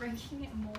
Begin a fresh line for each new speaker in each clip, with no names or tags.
drinking it more.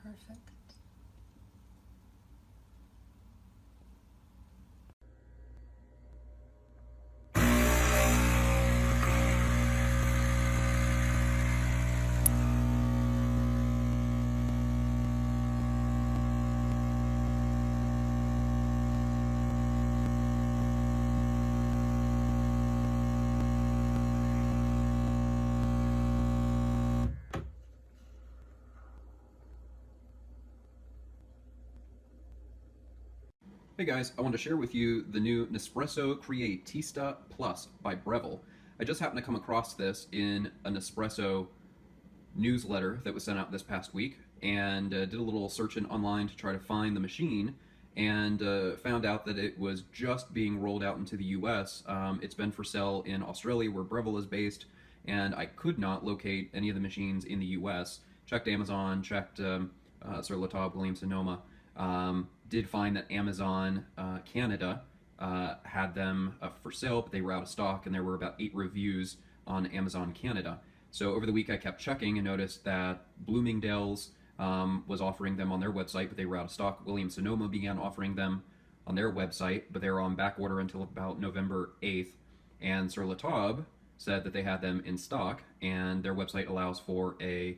Perfect.
Hey guys, I wanted to share with you the new Nespresso Creatista Plus by Breville. I just happened to come across this in a Nespresso newsletter that was sent out this past week, and did a little searching online to try to find the machine, and found out that it was just being rolled out into the US. It's been for sale in Australia, where Breville is based, and I could not locate any of the machines in the US. Checked Amazon, checked Sir Latab, Williams-Sonoma. Did find that Amazon Canada had them for sale, but they were out of stock, and there were about 8 reviews on Amazon Canada. So over the week I kept checking and noticed that Bloomingdale's was offering them on their website, but they were out of stock. Williams-Sonoma began offering them on their website, but they were on back order until about November 8th. And Sir Latab said that they had them in stock, and their website allows for a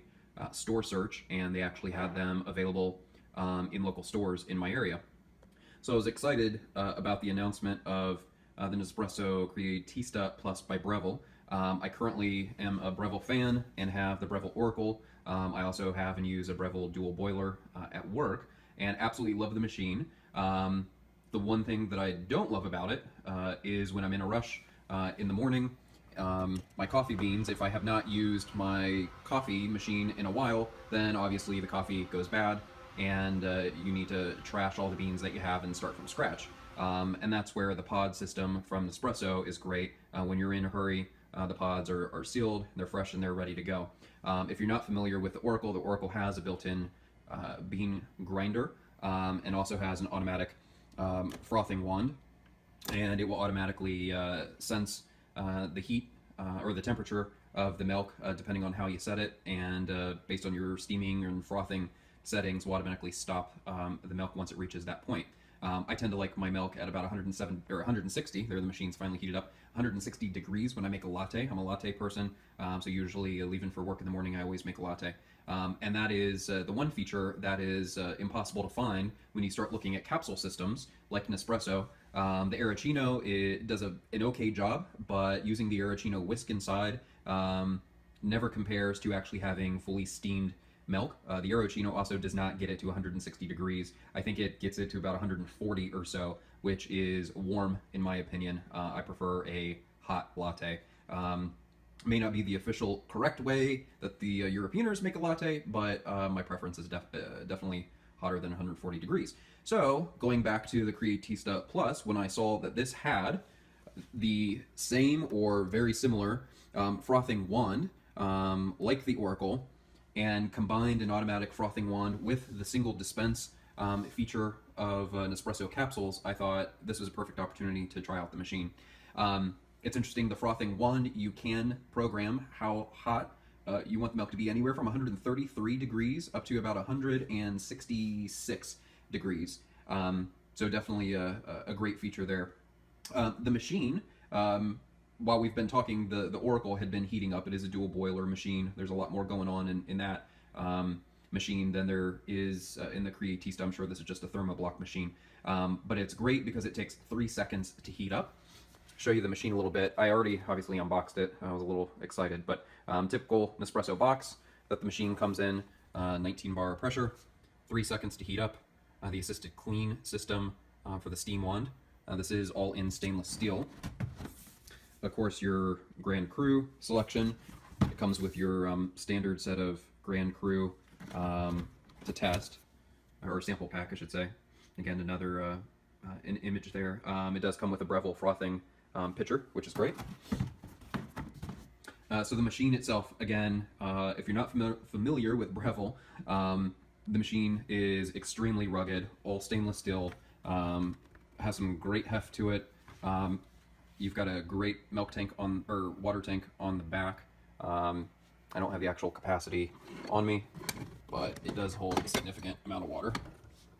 store search, and they actually had them available in local stores in my area. So I was excited about the announcement of the Nespresso Creatista Plus by Breville. I currently am a Breville fan and have the Breville Oracle. I also have and use a Breville dual boiler at work, and absolutely love the machine. The one thing that I don't love about it is when I'm in a rush in the morning, my coffee beans, if I have not used my coffee machine in a while, then obviously the coffee goes bad, and you need to trash all the beans that you have and start from scratch. And that's where the pod system from Nespresso is great. When you're in a hurry, the pods are sealed, they're fresh, and they're ready to go. If you're not familiar with the Oracle has a built-in bean grinder, and also has an automatic frothing wand, and it will automatically sense the heat or the temperature of the milk depending on how you set it, and based on your steaming and frothing settings will automatically stop the milk once it reaches that point. I tend to like my milk at about 107 or 160. There, the machine's finally heated up. 160 degrees when I make a latte. I'm a latte person, so usually leaving for work in the morning, I always make a latte. And that is the one feature that is impossible to find when you start looking at capsule systems like Nespresso. The Arancino, it does an okay job, but using the Arancino whisk inside never compares to actually having fully steamed milk. The Arancino also does not get it to 160 degrees. I think it gets it to about 140 or so, which is warm in my opinion. I prefer a hot latte. May not be the official correct way that the Europeaners make a latte, but my preference is definitely hotter than 140 degrees. So going back to the Creatista Plus, when I saw that this had the same or very similar frothing wand like the Oracle, and combined an automatic frothing wand with the single dispense feature of Nespresso capsules, I thought this was a perfect opportunity to try out the machine. It's interesting, the frothing wand, you can program how hot you want the milk to be, anywhere from 133 degrees up to about 166 degrees. So definitely a great feature there. The machine while we've been talking, the Oracle had been heating up. It is a dual boiler machine. There's a lot more going on in that machine than there is in the Creatista. I'm sure this is just a thermoblock machine. But it's great because it takes 3 seconds to heat up. Show you the machine a little bit. I already obviously unboxed it. I was a little excited, but typical Nespresso box that the machine comes in, 19 bar pressure, 3 seconds to heat up. The assisted clean system for the steam wand. This is all in stainless steel. Of course, your Grand Cru selection. It comes with your standard set of Grand Cru to test, or sample pack, I should say. Again, another an image there. It does come with a Breville frothing pitcher, which is great. So the machine itself, again, if you're not familiar with Breville, the machine is extremely rugged, all stainless steel, has some great heft to it. You've got a great milk tank on, or water tank on the back. I don't have the actual capacity on me, but it does hold a significant amount of water.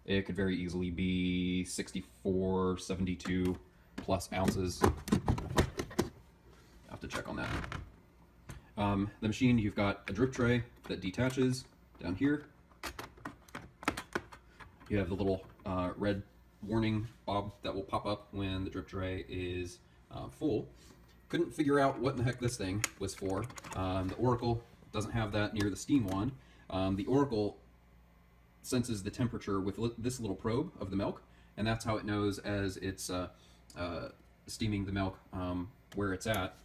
It could very easily be 64, 72 plus ounces. I'll have to check on that. The machine, you've got a drip tray that detaches down here. You have the little red warning bob that will pop up when the drip tray is full. Couldn't figure out what in the heck this thing was for. The Oracle doesn't have that near the steam wand. The Oracle senses the temperature with this little probe of the milk, and that's how it knows as it's steaming the milk where it's at.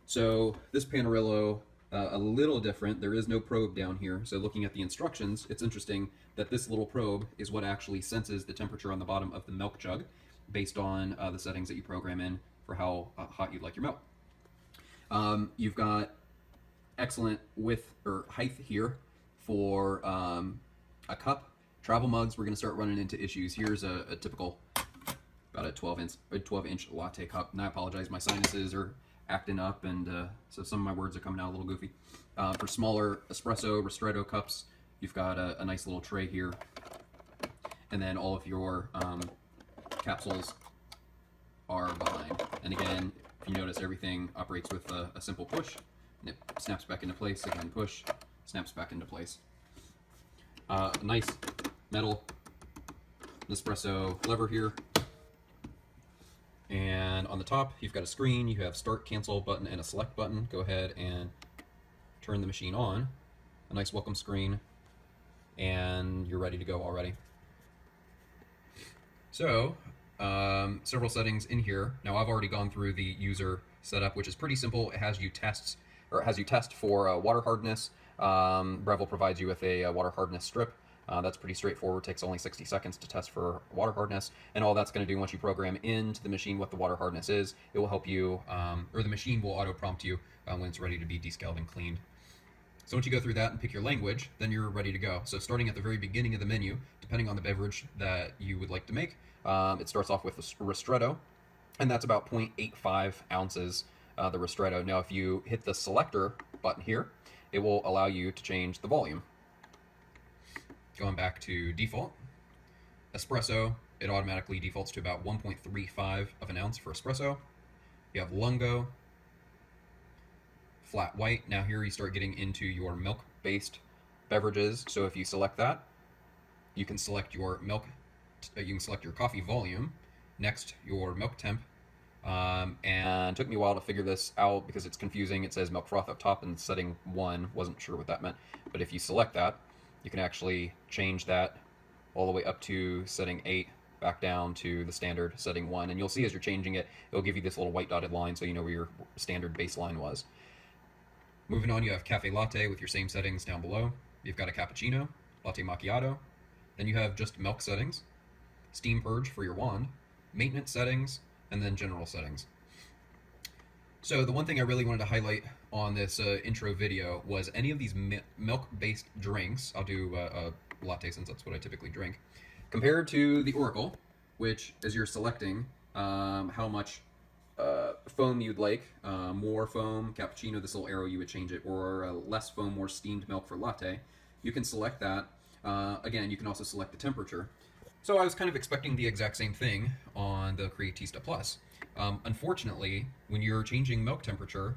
So this Panarillo, a little different. There is no probe down here. So looking at the instructions, it's interesting that this little probe is what actually senses the temperature on the bottom of the milk jug based on the settings that you program in for how hot you'd like your milk. You've got excellent width or height here for a cup. Travel mugs, we're going to start running into issues. Here's a typical, about a 12-inch latte cup. And I apologize, my sinuses are acting up, and so some of my words are coming out a little goofy. For smaller espresso, Ristretto cups, you've got a nice little tray here. And then all of your capsules are behind. And again, if you notice, everything operates with a simple push, and it snaps back into place. Again, push, snaps back into place. Nice metal Nespresso lever here. And on the top, you've got a screen. You have start, cancel button, and a select button. Go ahead and turn the machine on. A nice welcome screen, and you're ready to go already. So, several settings in here. Now, I've already gone through the user setup, which is pretty simple. It has you test for water hardness. Breville provides you with a water hardness strip. That's pretty straightforward. Takes only 60 seconds to test for water hardness, and all that's going to do once you program into the machine what the water hardness is, it will help you, or the machine will auto prompt you when it's ready to be descaled and cleaned. So once you go through that and pick your language, then you're ready to go. So starting at the very beginning of the menu, depending on the beverage that you would like to make, it starts off with a Ristretto, and that's about 0.85 ounces, the Ristretto. Now if you hit the selector button here, it will allow you to change the volume. Going back to default, espresso, it automatically defaults to about 1.35 of an ounce for espresso. You have Lungo, flat white. Now here you start getting into your milk-based beverages. So if you select that, you can select your milk, you can select your coffee volume, next your milk temp, and it took me a while to figure this out because it's confusing. It says milk froth up top and setting 1, wasn't sure what that meant. But if you select that, you can actually change that all the way up to setting 8, back down to the standard setting 1. And you'll see as you're changing it, it'll give you this little white dotted line so you know where your standard baseline was. Moving on, you have cafe latte with your same settings down below. You've got a cappuccino, latte macchiato. Then you have just milk settings, steam purge for your wand, maintenance settings, and then general settings. So the one thing I really wanted to highlight on this intro video was any of these milk-based drinks. I'll do a latte since that's what I typically drink. Compared to the Oracle, which as you're selecting how much foam you'd like, more foam, cappuccino, this little arrow you would change it, or less foam, more steamed milk for latte, you can select that. Again, you can also select the temperature. So I was kind of expecting the exact same thing on the Creatista Plus. Unfortunately, when you're changing milk temperature,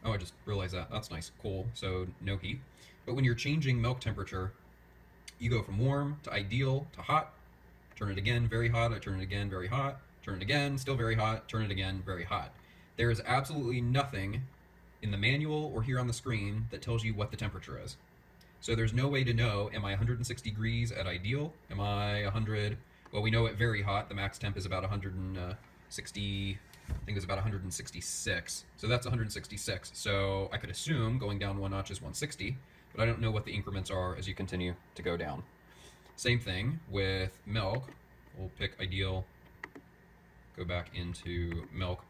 oh, I just realized that. That's nice. Cool. So no heat. But when you're changing milk temperature, you go from warm to ideal to hot, turn it again, very hot, I turn it again, very hot, turn it again, still very hot, turn it again, very hot. There is absolutely nothing in the manual or here on the screen that tells you what the temperature is. So there's no way to know, am I 160 degrees at ideal? Am I 100? Well, we know at very hot, the max temp is about 160, I think it's about 166. So that's 166. So I could assume going down one notch is 160, but I don't know what the increments are as you continue to go down. Same thing with milk. We'll pick ideal, go back into milk.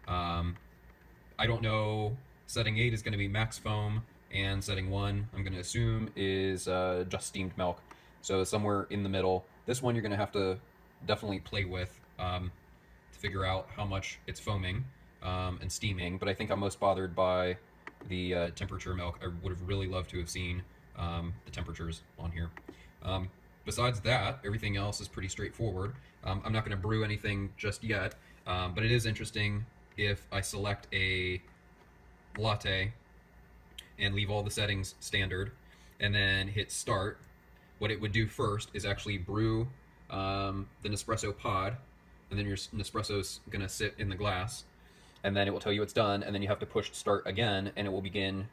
I don't know, setting 8 is going to be max foam, and setting 1, I'm going to assume, is just steamed milk. So somewhere in the middle. This one you're going to have to definitely play with to figure out how much it's foaming and steaming, but I think I'm most bothered by the temperature milk. I would have really loved to have seen the temperatures on here. Besides that, everything else is pretty straightforward. I'm not going to brew anything just yet, but it is interesting if I select a latte and leave all the settings standard and then hit start. What it would do first is actually brew the Nespresso pod, and then your Nespresso's going to sit in the glass, and then it will tell you it's done, and then you have to push start again, and it will begin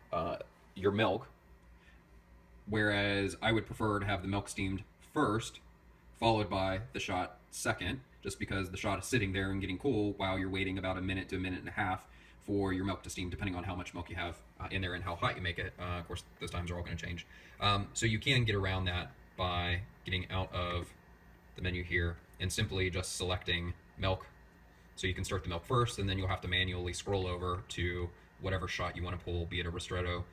your milk. Whereas I would prefer to have the milk steamed first, followed by the shot second, just because the shot is sitting there and getting cool while you're waiting about a minute to a minute and a half for your milk to steam, depending on how much milk you have in there and how hot you make it. Of course, those times are all going to change. So you can get around that by getting out of the menu here and simply just selecting milk. So you can start the milk first, and then you'll have to manually scroll over to whatever shot you want to pull, be it a Ristretto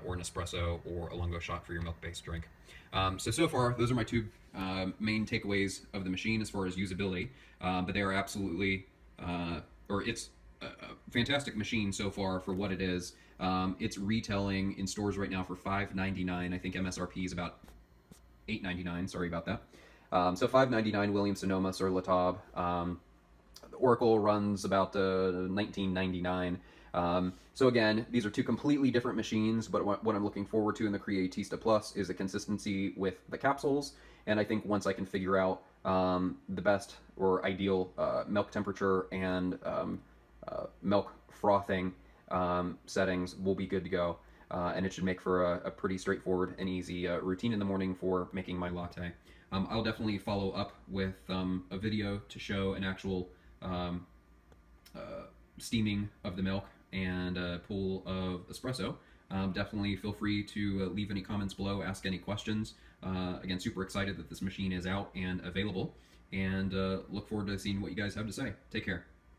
or an Espresso or a Lungo shot for your milk-based drink. So far, those are my two main takeaways of the machine as far as usability, but they are absolutely, it's a fantastic machine so far for what it is. It's retailing in stores right now for $5.99. I think MSRP is about $8.99. Sorry about that. So $5.99 Williams-Sonoma Sur La Table. The Oracle runs about $19.99. So again, these are two completely different machines, but what I'm looking forward to in the Creatista Plus is a consistency with the capsules, and I think once I can figure out the best or ideal milk temperature and milk frothing settings, we'll be good to go. And it should make for a pretty straightforward and easy routine in the morning for making my latte. I'll definitely follow up with a video to show an actual steaming of the milk and a pool of espresso. Definitely feel free to leave any comments below, ask any questions. Again, super excited that this machine is out and available, and look forward to seeing what you guys have to say. Take care.